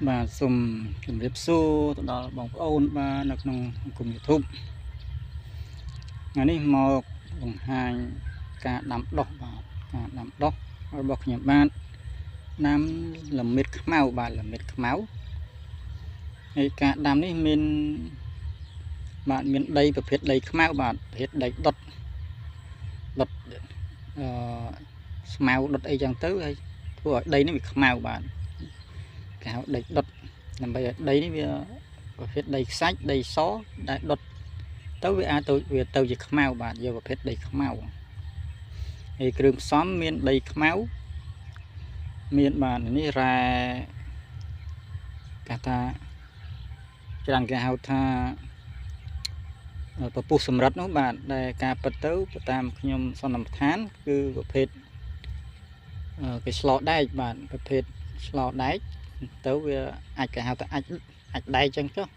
បាទសូមជម្រាបសួរទៅដល់បងប្អូនបាទនៅក្នុងសង្គម YouTube ថ្ងៃនេះមកបង្ហាញការដាំដុះបាទការដាំដុះរបស់ខ្ញុំបាទដាំល្មិតខ្មៅបាទល្មិតខ្មៅហើយការដាំនេះមានដីប្រភេទដីខ្មៅបាទប្រភេទដីដុតស្មៅដុតអីចឹងទៅហើយធ្វើឲ្យដីនេះវាខ្មៅបាទគេហៅដីដុតដើម្បីឲ្យដីនេះវាប្រភេទដីខ្សាច់ដីសដែលដុតទៅវាអាចទៅជាខ្មៅបាទយកប្រភេទដីខ្មៅហើយគ្រឿងផ្សំមានដីខ្មៅមានបាទនេះរ៉ែគេថាច្រើនគេហៅថាពពុះសម្រិតនោះបាទដែលការពិតទៅតាមខ្ញុំសន្និដ្ឋានគឺប្រភេទគេស្លោដែកបាទប្រភេទស្លោដែកទៅវាអាចគេហៅថាអាចដែកចឹងចុះ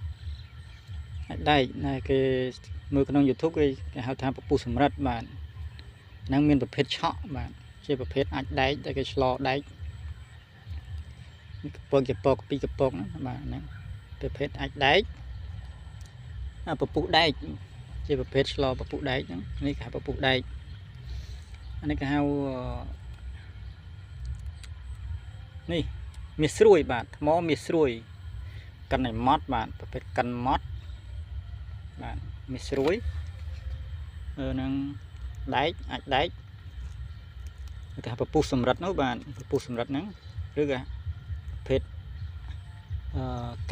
អាចដែកណាគេមើលក្នុង YouTube គេហៅថាពពុះសម្រិតបាទហ្នឹងមានប្រភេទឆក់បាទជាប្រភេទអាចដែកដែលគេស្លោដែកកពកពីកពកបាទហ្នឹងប្រភេទអាចដែកពពុះដែកជាប្រភេទស្លោពពុះដែកហ្នឹងនេះគេហៅពពុះដែកអានេះគេហៅនេះមាសស្រួយបាទថ្មមាសស្រួយកិនឲ្យម៉ត់បាទប្រភេទកិនម៉ត់បាទមាសស្រួយនឹងដែកអាចដែកគេថាពពុះសម្រិតនោះបាទពពុះសម្រិតហ្នឹងឬក៏ប្រភេទ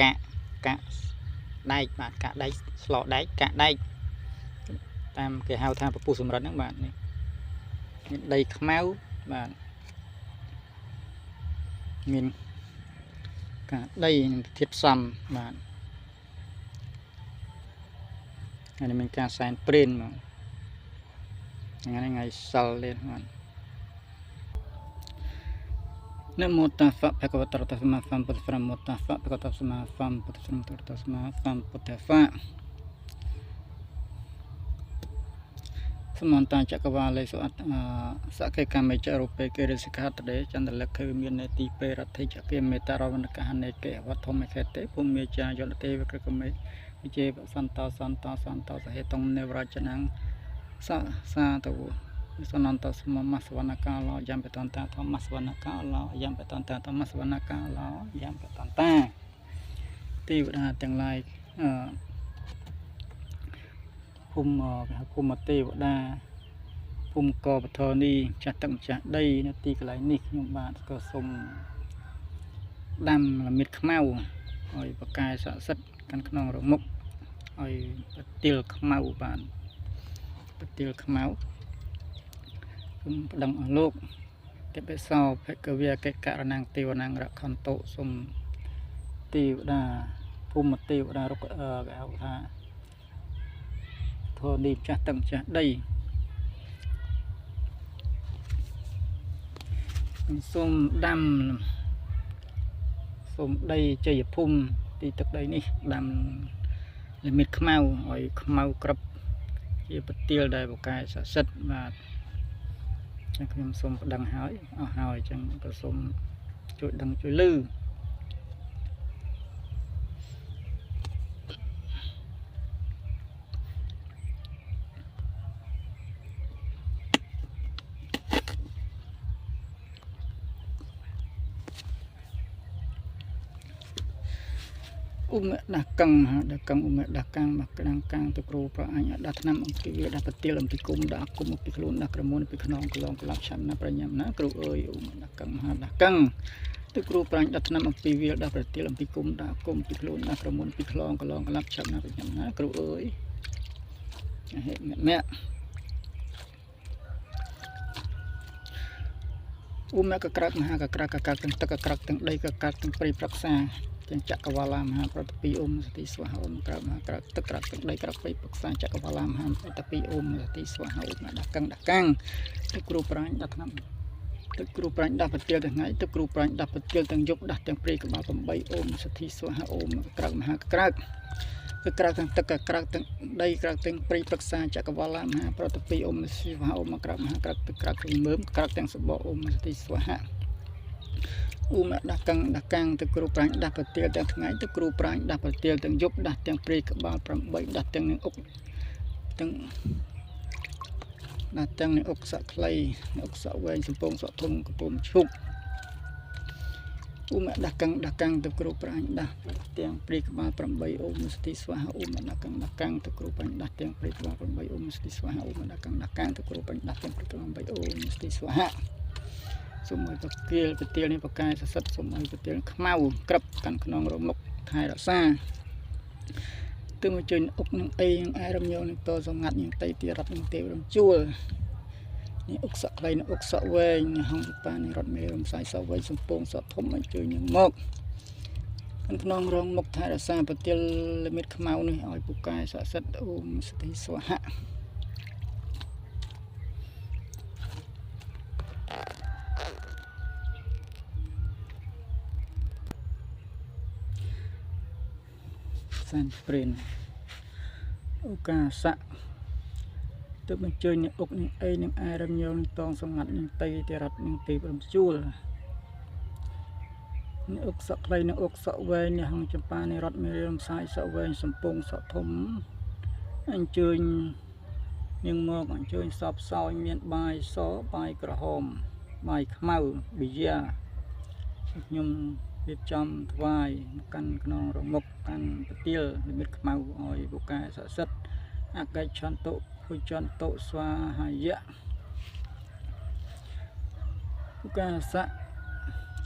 កាក់ដែកបាទកាក់ដែកស្លោដែកកាក់ដែកតាមគេហៅថាពពុះសម្រិតហ្នឹងបាទនេះមានដីខ្មៅបាទមានកាដីនិងធាតុផ្សំបាទហើយមានការសែនព្រេនមកថ្ងៃសិលទេបាទនមោតស្សៈភគវតរតសម្មាសម្ពុទ្ធស្សមោតស្សៈភគវតសម្មាសម្ពុទ្ធស្សរតសម្មាសម្ពុទ្ធស្សៈសមន្តចក្រវាលេសុអត្តសកេកម្មចរូបេកេរិសិក្ខាតដេចន្ទលក្ខមាននេតិពេរតិចកិមេតារវនកហនេកេវធម្មខេតេភូមិចាយលទេវក្រកមេវិជេសន្តសហេតុងនេវរចនងសាតវសនន្តសមមសវនកាលោយ៉ាងបតន្តាធម្មសវនកាលោយ៉ាងបតន្តាធម្មសវនកាលោយ៉ាងបតន្តាទេវតាទាំងឡាយភូមិទេវតាភូមិកបធនីចាស់ទឹកម្ចាស់ដីនៅទីកន្លែងនេះខ្ញុំបាទក៏សូមដាំល្មិតខ្មៅឲ្យបកាយស័ក្តិសិទ្ធិកាន់ក្នុងរមុខឲ្យបតិលខ្មៅបាទបតិលខ្មៅសូមប្តឹងអស់លោកទេពសោភគវិកករណងទេវនាងរខន្តោសូមទេវតាភូមិទេវតារុកគេហៅថាធនីចាស់ទឹកម្ចាស់ដីសូមដាំសូមដីជ័យភូមិទីទឹកដីនេះដាំល្មិតខ្មៅឲ្យខ្មៅក្រឹបជាបទាលដែលបកាយស័ក្តិសិទ្ធិបាទចឹងខ្ញុំសូមប្តឹងហើយអស់ហើយចឹងក៏សូមជួយដឹងជួយលឺដាស់កឹងដាស់កាំងមកក្តាំងកាំងទៅគ្រូប្រអញដាស់ឆ្នាំអំពីវាដាស់បទាលអំពីគុំដាស់គុំអំពីខ្លួនដាស់ក្រមុនពីខ្នងក្លងក្លាប់ឆាំណាប្រញាំណាគ្រូអើយដាស់កឹងដាស់កឹងទៅគ្រូប្រាញ់ដាស់ឆ្នាំអំពីវាដាស់បទាលអំពីគុំដាស់គុំពីខ្លួនដាស់ក្រមុនពីខ្លងក្លងក្លាប់ឆាំណាប្រញាំណាគ្រូអើយហេអ្នកមកក្រាក់មហាក្រាក់ទាំងទឹកក្រាក់ទាំងដីក្រាក់ទាំងព្រៃប្រឹក្សាទាំងចក្រវាឡាមហាប្រតិពីសតិស្វហោមក្រាក់មហាក្រាក់ទឹកក្រាក់ទាំងដីក្រាក់ព្រៃប្រឹក្សាចក្រវាឡាមហាប្រតិពីសតិស្វហោមដាស់កាំងទឹកគ្រូប្រាញ់ដាស់ឆ្នាំទឹកគ្រូប្រាញ់ដាស់បទាលទាំងថ្ងៃទឹកគ្រូប្រាញ់ដាស់បទាលទាំងយប់ដាស់ទាំងព្រៃក្បាល8អូមសតិស្វហោមក្រាក់មហាក្រាក់ក្រាក់ទាំងទឹកក្រាក់ទាំងដីក្រាក់ទាំងព្រៃប្រឹក្សាចក្រវាឡាមហាប្រតិពីសស្វហោមក្រាក់មហាក្រាក់ទឹកក្រាក់ទាំងមើមក្រាក់ទាំងសបោអូមសតិស្វហ mẹ đã căng từ cừu prang đã bật tiêu từng ngày từ cừu prang đã bật tiêu từng giúp đã từng pre các bao pram bảy đã từng những ốc từng đã từng những ốc sạ clay ốc sạ ven sông pong sạ thùng của pom chúc mẹ đã căng từ cừu prang đã từng pre các bao pram bảy mesti swaha mẹ đã căng từ cừu prang đã từng pre các bao pram bảy mesti swaha mẹ đã căng từ cừu prang đã từng pre các bao bảy mesti swaha sum ai bậc tiêu này bậc cai sắt sum ai bậc tiêu khmau krập căn nong rộng mộc thay đã xa từ một chuyện ốc những ai những ai râm nhiều những to giống ngặt những tay tia rập những tiêu râm chua những ốc sạ đây những ốc sạ về những hông pa những rọt mê râm sai sạ về sum pong sạ thom ai chơi những mộc căn nong rộng mộc thay đã xa bậc tiêu limit khmau này ai bậc cai sắt mesti swaha san prin sạ từ mình chơi những ốc những ai râm nhiều những to xong ngặt những tay tia rập những tì râm chua những ốc sạ đây những ốc sạ về những hàng chấm pa những rọt mê râm sai sạ về sum pong sạ thom anh chơi nhưng mà anh chơi sập soi miền bài số bài cờ hòm bài khmau bây giờ nhưng việc chăm vai căn nong rộng mộc căn tiêu limit khmau oi buka sạ sắt akai chọn tổ xoa hai dạ buka sạ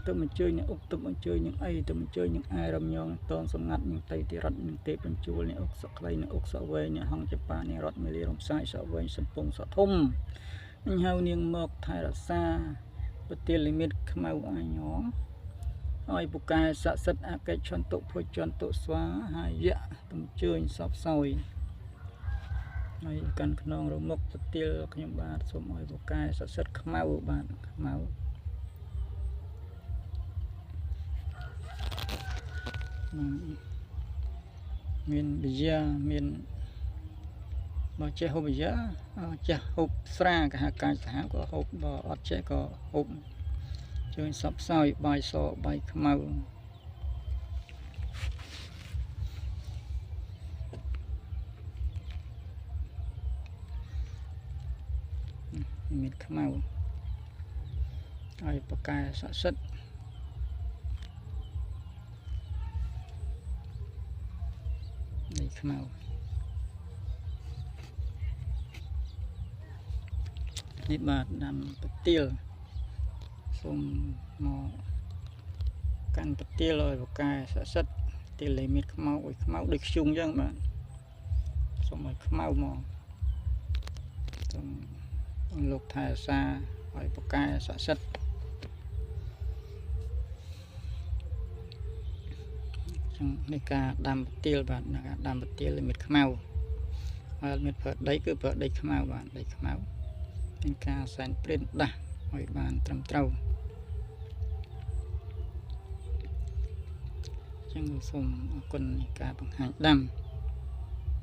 tụi mình chơi những ốc tụi mình chơi những ai tụi mình chơi những ai râm nhau toàn sông ngặt những tay thì rật những tép bên chuột những ốc sọc lấy những ốc sọ về những hàng chụp pa những rọt mê li rong sai sọ về sâm pong sọ thum anh hao niềng mộc thay là xa bật tiền limit khmau ai nhỏ oi buka sạ sắt akai chọn tổ xoa hai dạ tụi mình chơi sọp soi ai căn nong rộng mộc bật tiền khnyom ba sum oi buka sạ sắt khmau bạn khmau miền bây giờ miền mà chơi hộp bây giờ chơi hộp sra cả hai cái có hộp bò chơi có hộp chơi sập soi bài sọ bài khmau miền khmau ai bậc cai sản xuất đây khmauนี่บาดดำปะเตียวสมหมอกันปะเตียวเลยบกายสะสัดเตียวเลยมีขมเอาขมเอาดึกชุ่งยังบาดสมขมเอาหมอสมลูกไทยซาไอ้บกายสะสัดในการดำปะเตียวบาดในการดำปะเตียวเลยมีขมเอามีเปิดได้คือเปิดได้ขมเอาบาดได้ขมเอาเป็นการแสนเปลี่ยนด่าไว้บานตรำเต้าจังสมคนการบังหันดำ